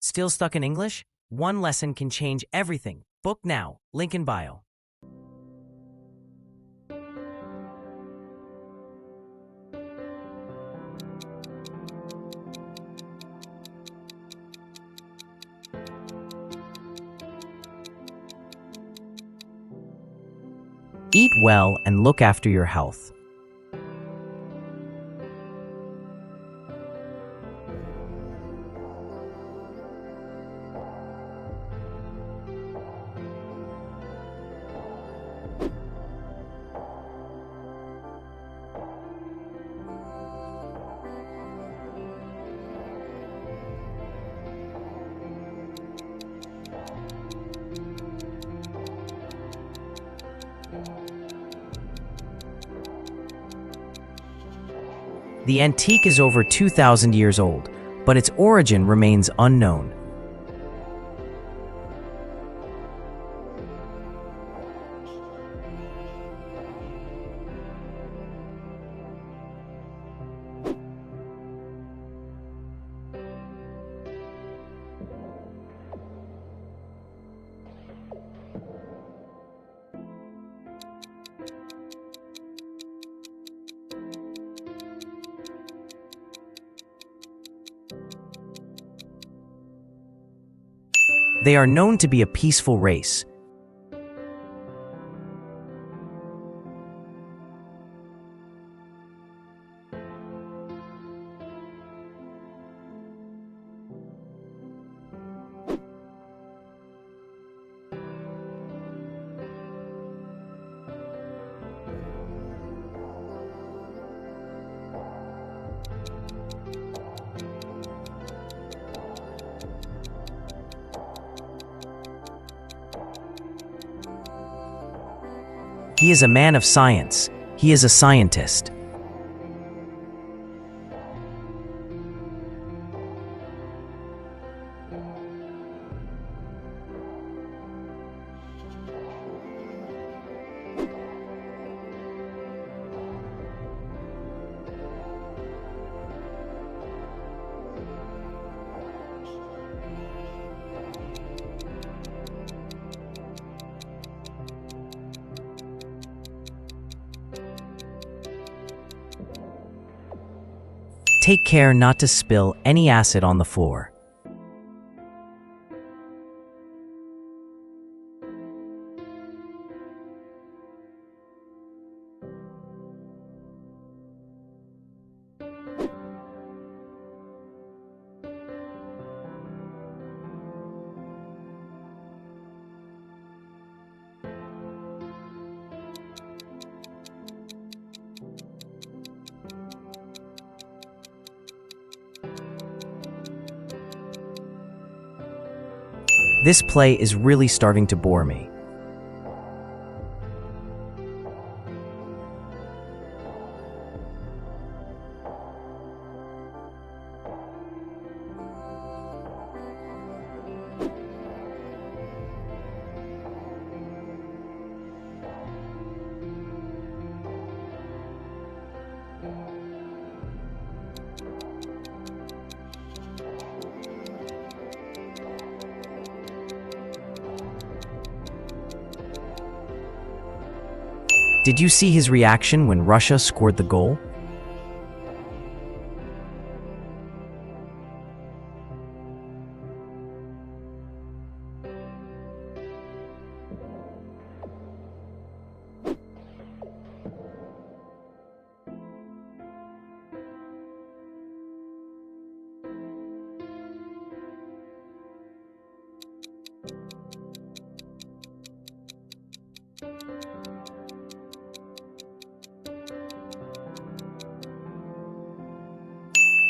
Still stuck in English? One lesson can change everything. Book now. Link in bio. Eat well and look after your health. The antique is over 2,000 years old, but its origin remains unknown. They are known to be a peaceful race. He is a man of science. He is a scientist. Take care not to spill any acid on the floor. This play is really starting to bore me. Did you see his reaction when Russia scored the goal?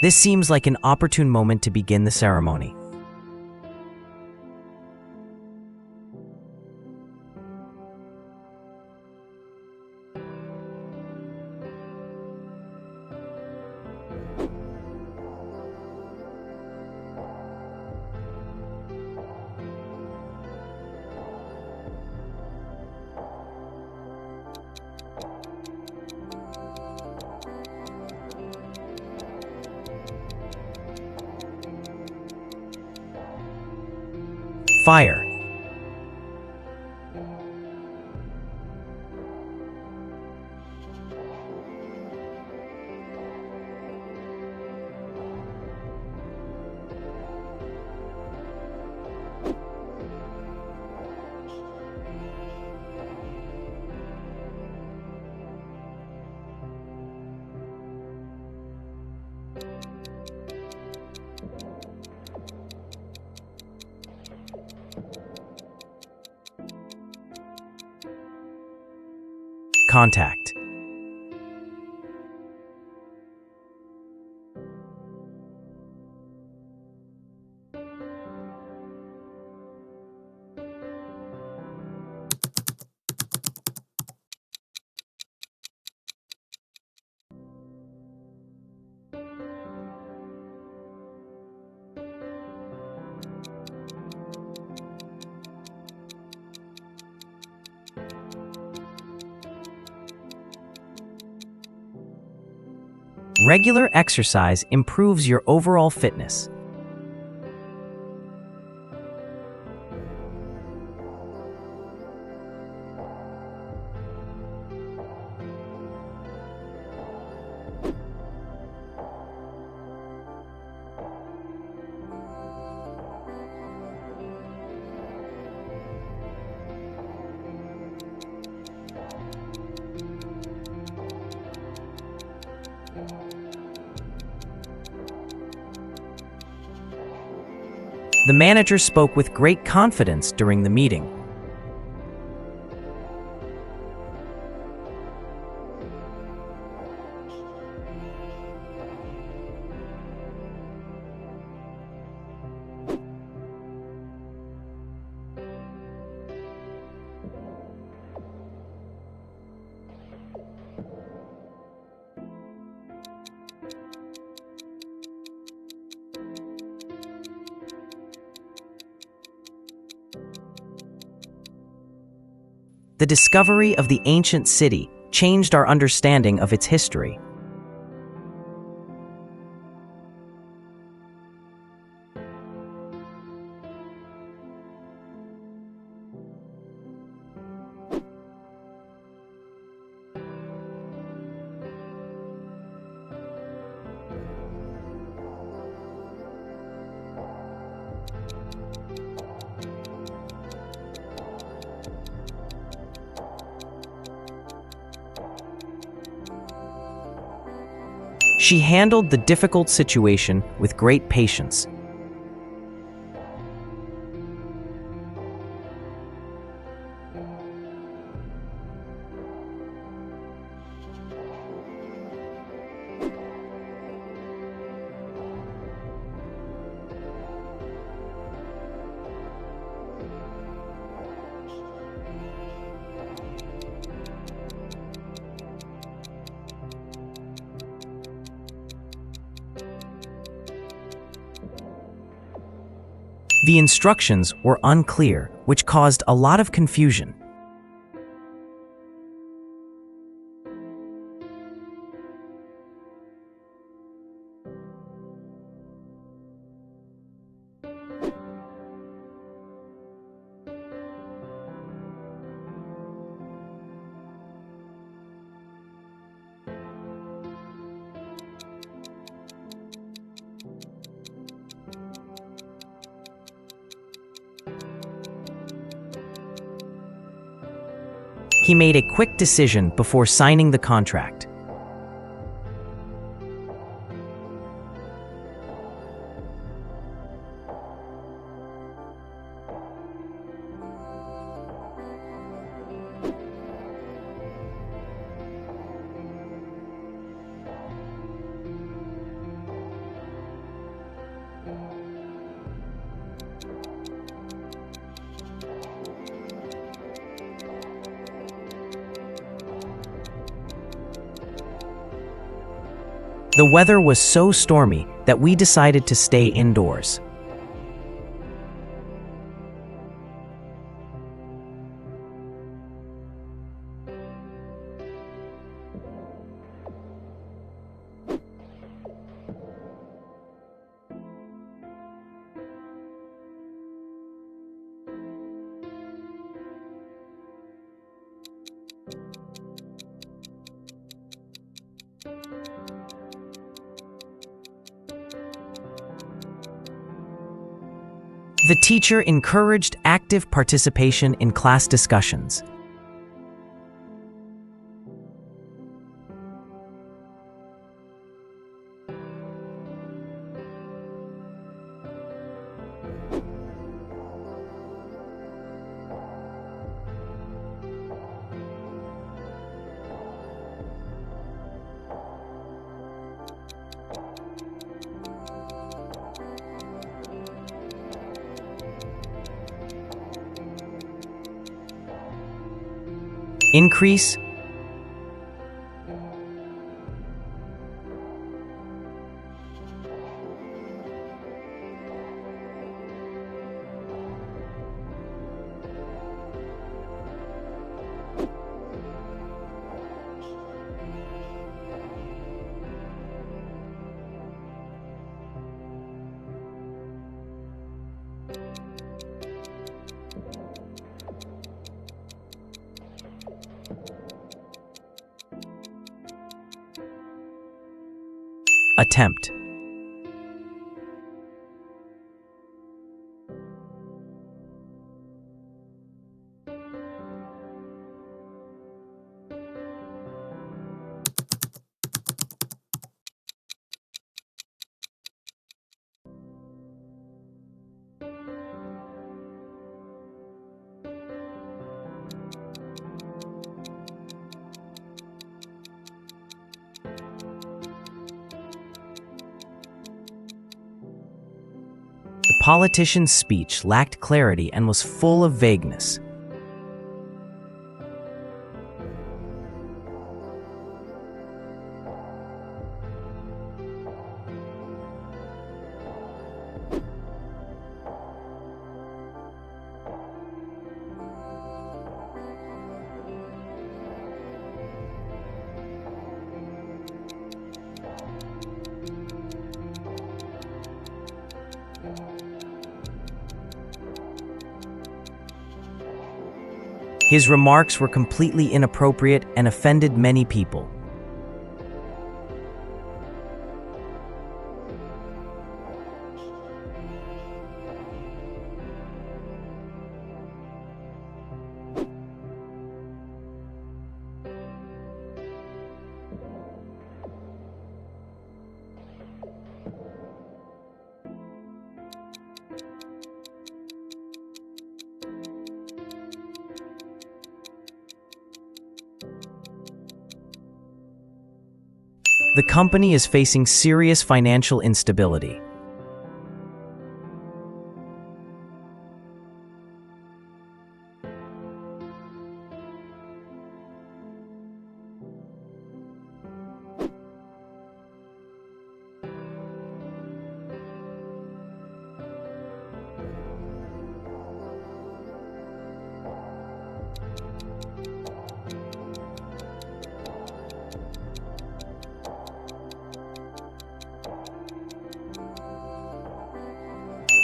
This seems like an opportune moment to begin the ceremony. fire. Contact. Regular exercise improves your overall fitness. The manager spoke with great confidence during the meeting. The discovery of the ancient city changed our understanding of its history. She handled the difficult situation with great patience. The instructions were unclear, which caused a lot of confusion. He made a quick decision before signing the contract. The weather was so stormy that we decided to stay indoors. The teacher encouraged active participation in class discussions. Increase. Attempt. The politician's speech lacked clarity and was full of vagueness. His remarks were completely inappropriate and offended many people. The company is facing serious financial instability.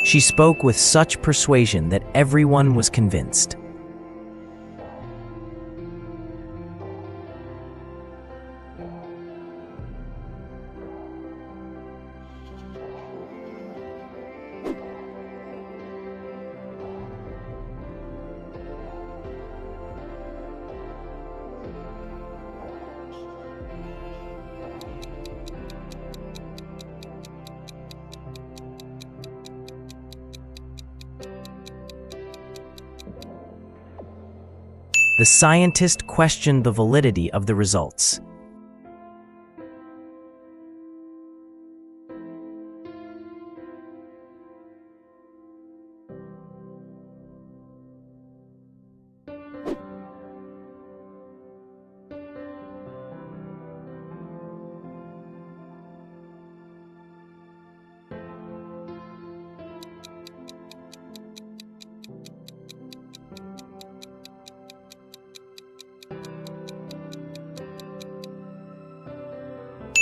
She spoke with such persuasion that everyone was convinced. The scientist questioned the validity of the results.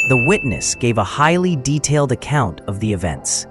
The witness gave a highly detailed account of the events.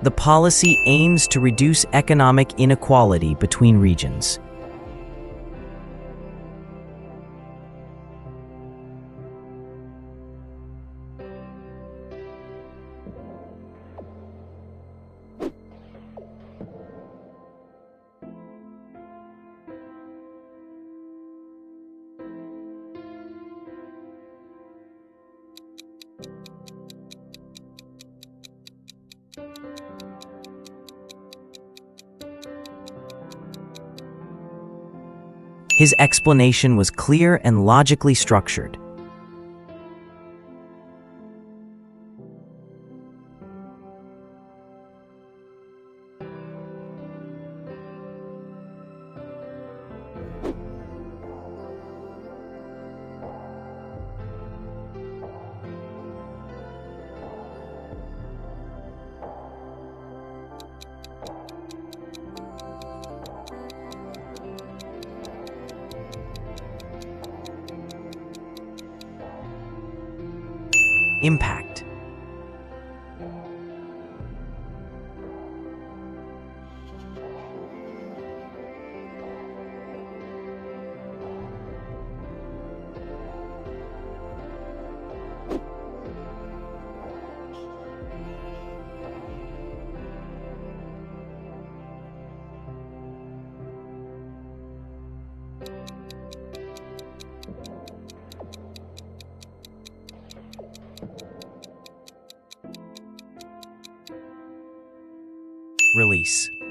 The policy aims to reduce economic inequality between regions. His explanation was clear and logically structured. Impact. Release.